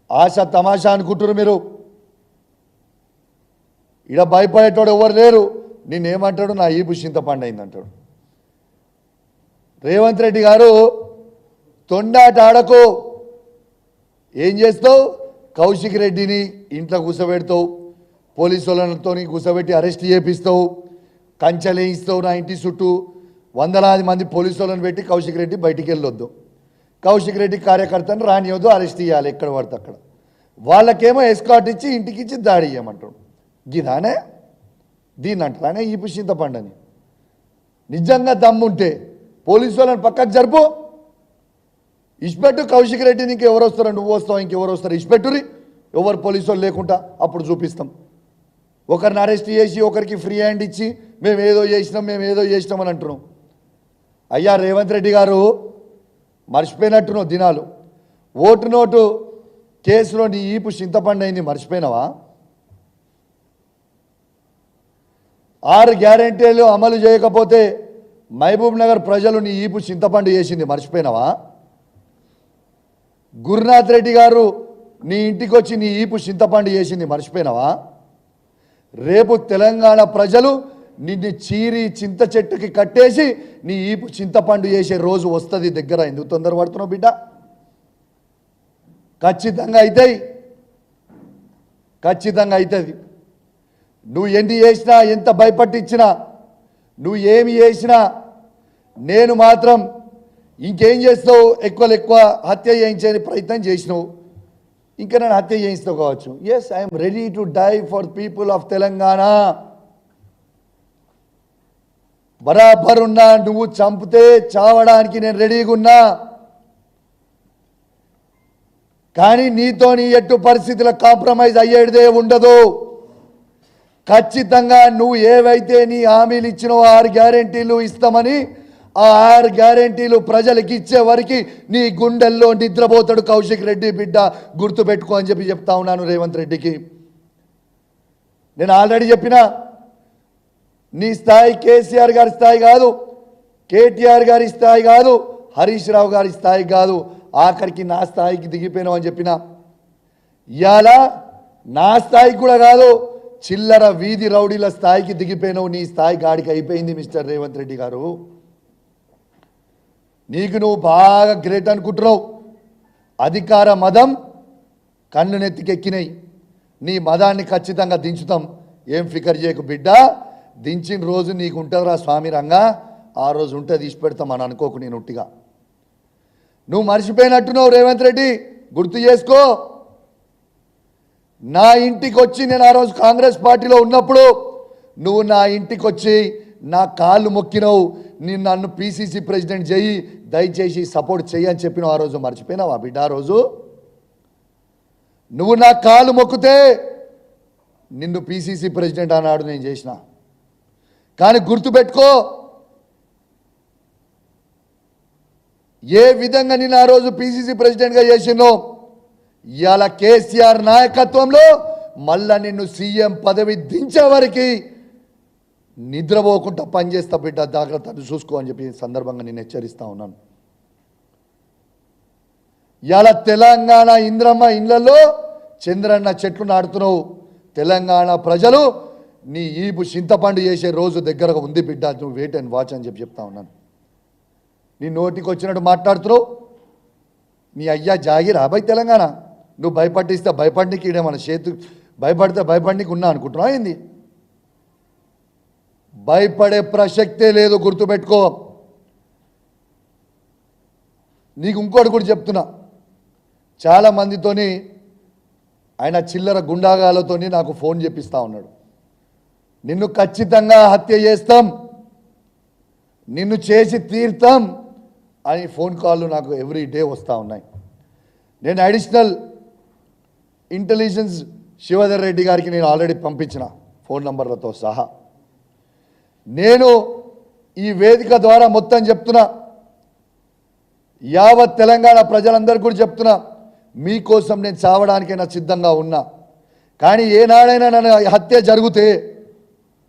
ఆశ తమాషా అనుకుంటున్నారు మీరు. ఇడ భయపడేటోడు ఎవరు లేరు. నేనేమంటాడు, నా ఈపు చింతపండు అయిందంటాడు. రేవంత్ రెడ్డి గారు తొండాట ఆడకు. ఏం చేస్తావు? కౌశిక్ రెడ్డిని ఇంట్లో కూర్చోబెడతావు, పోలీసు వాళ్ళతో కూర్చోబెట్టి అరెస్ట్ చేపిస్తావు, కంచెలు వేయిస్తావు. నా ఇంటి చుట్టూ వందలాది మంది పోలీసు వాళ్ళని పెట్టి కౌశిక్ రెడ్డి బయటికి వెళ్ళొద్దు, కౌశిక్ రెడ్డి కార్యకర్తను రానివద్దు, అరెస్ట్ చేయాలి ఎక్కడ పడితే అక్కడ. వాళ్ళకేమో ఎస్కాట్ ఇచ్చి ఇంటికి ఇచ్చి దాడి చేయమంటాడు. గిదానే దీన్ని అంటానే ఈ చింతపండు అని. నిజంగా దమ్ముంటే పోలీసు వాళ్ళని పక్కకు జరుపు, ఇష్పెట్టు. కౌశిక్ రెడ్డి నీకు ఎవరు వస్తారు? నువ్వు వస్తావు, ఇంకెవరు వస్తారు? ఇష్పెట్టురి. ఎవరు పోలీసు వాళ్ళు లేకుండా అప్పుడు చూపిస్తాం. ఒకరిని అరెస్ట్ చేసి ఒకరికి ఫ్రీ హ్యాండ్ ఇచ్చి మేము ఏదో చేసినాం అని అంటున్నాం. అయ్యా రేవంత్ రెడ్డి గారు, మర్చిపోయినట్టున్నావు దినాలు. ఓటు నోటు కేసులో నీ ఈపు చింతపండు అయింది, మర్చిపోయినావా? 6 గ్యారెంటీలు అమలు చేయకపోతే మహబూబ్ నగర్ ప్రజలు నీ ఈపు చింతపండు చేసింది, మర్చిపోయినావా? గురునాథ్ రెడ్డి గారు నీ ఇంటికి వచ్చి నీ ఈపు చింతపండు చేసింది, మర్చిపోయినావా? రేపు తెలంగాణ ప్రజలు నిన్ను చీరి చింత చెట్టుకి కట్టేసి నీ ఈపు చింతపండు చేసే రోజు వస్తుంది దగ్గర. ఎందుకు తొందరపడుతున్నావు బిడ్డ? ఖచ్చితంగా అవుతాయి, ఖచ్చితంగా అవుతుంది. నువ్వు ఎన్ని చేసినా, ఎంత భయపట్టించినా, నువ్వు ఏమి చేసినా, నేను మాత్రం ఇంకేం చేస్తావు? ఎక్కువ హత్య చేయించే ప్రయత్నం చేసినావు, ఇంకా నన్ను హత్య చేయిస్తావు కావచ్చు. Yes, I'm ready to die for people of Telangana. బరాబర్ ఉన్నా. నువ్వు చంపితే చావడానికి నేను రెడీగా ఉన్నా. కానీ నీతో నీ ఎట్టు పరిస్థితుల కాంప్రమైజ్ అయ్యేదే ఉండదు. ఖచ్చితంగా నువ్వు ఏవైతే నీ హామీలు ఇచ్చినావో 6 గ్యారెంటీలు ఇస్తామని, ఆ 6 గ్యారెంటీలు ప్రజలకు ఇచ్చే వరకు నీ గుండెల్లో నిద్రపోతాడు కౌశిక్ రెడ్డి బిడ్డ, గుర్తుపెట్టుకో అని చెప్తా ఉన్నాను రేవంత్ రెడ్డికి. నేను ఆల్రెడీ చెప్పిన, నీ స్థాయి కేసీఆర్ గారి స్థాయి కాదు, కేటీఆర్ గారి స్థాయి కాదు, హరీష్ రావు గారి స్థాయి కాదు, ఆఖరికి నా స్థాయికి దిగిపోయినావు అని చెప్పిన. ఇవాళ నా స్థాయికి కూడా కాదు, చిల్లర వీధి రౌడీల స్థాయికి దిగిపోయినావు. నీ స్థాయి గాడికి అయిపోయింది మిస్టర్ రేవంత్ రెడ్డి గారు. నీకు నువ్వు బాగా గ్రేట్ అనుకుంటున్నావు. అధికార మదం కన్ను నెత్తికెక్కినాయి. నీ మదాన్ని ఖచ్చితంగా దించుతాం, ఏం ఫికర్ చేయకు బిడ్డ. దించిన రోజు నీకు ఉంటుందిరా స్వామి రంగా, ఆ రోజు ఉంటుంది, తీసి పెడతాం అని అనుకోకు. నేను ఉట్టిగా నువ్వు మర్చిపోయినట్టున్నావు రేవంత్ రెడ్డి, గుర్తు చేసుకో. నా ఇంటికి వచ్చి, నేను ఆ రోజు కాంగ్రెస్ పార్టీలో ఉన్నప్పుడు నువ్వు నా ఇంటికి వచ్చి నా కాళ్ళు మొక్కినావు. నేను నన్ను పిసిసి ప్రెసిడెంట్ చేయి, దయచేసి సపోర్ట్ చెయ్యి అని చెప్పినావు. ఆ రోజు మర్చిపోయినావా బిడ్డ? ఆ రోజు నువ్వు నా కాళ్ళు మొక్కితే నిన్ను పిసిసి ప్రెసిడెంట్ అన్నాడు, నేను చేసిన. కానీ గుర్తుపెట్టుకో, ఏ విధంగా నేను ఆ రోజు పిసిసి ప్రెసిడెంట్గా చేసినో, ఇవాళ కేసీఆర్ నాయకత్వంలో మళ్ళా నిన్ను సీఎం పదవి దించే వరకు నిద్రపోకుండా పనిచేస్తా బిడ్డ, జాగ్రత్తలు చూసుకో అని చెప్పి సందర్భంగా నేను హెచ్చరిస్తా ఉన్నాను. ఇవాళ తెలంగాణ ఇంద్రమ్మ ఇళ్లలో చంద్రన్న చెట్లు నాడుతున్నావు. తెలంగాణ ప్రజలు నీ ఈపు చింతపండు చేసే రోజు దగ్గరగా ఉంది బిడ్డ, నువ్వు వెయిట్ అండ్ వాచ్ అని చెప్తా ఉన్నాను. నీ నోటికి వచ్చినట్టు మాట్లాడుతున్నావు. నీ అయ్యా జాగిరా భయ్ తెలంగాణ. నువ్వు భయపట్టిస్తే భయపడికి ఇడేమన్నా చేతు, భయపడితే భయపడికి ఉన్నా అనుకుంటున్నావు ఏంది? భయపడే ప్రసక్తే లేదు, గుర్తుపెట్టుకో. నీకు ఇంకోటి కూడా చెప్తున్నా, చాలా మందితోని ఆయన చిల్లర గుండాగాలతోని నాకు ఫోన్ చేపిస్తూ ఉన్నాడు. నిన్ను ఖచ్చితంగా హత్య చేస్తాం, నిన్ను చేసి తీర్తాం అని ఫోన్ కాళ్ళు నాకు ఎవ్రీ డే వస్తూ ఉన్నాయి. నేను అడిషనల్ ఇంటెలిజెన్స్ శివధర్ రెడ్డి గారికి నేను ఆల్రెడీ పంపించిన ఫోన్ నంబర్లతో సహా. నేను ఈ వేదిక ద్వారా మొత్తం చెప్తున్నా, యావత్ తెలంగాణ ప్రజలందరికీ కూడా చెప్తున్నా, మీకోసం నేను చావడానికైనా సిద్ధంగా ఉన్నా. కానీ ఏనాడైనా నన్ను హత్య జరిగితే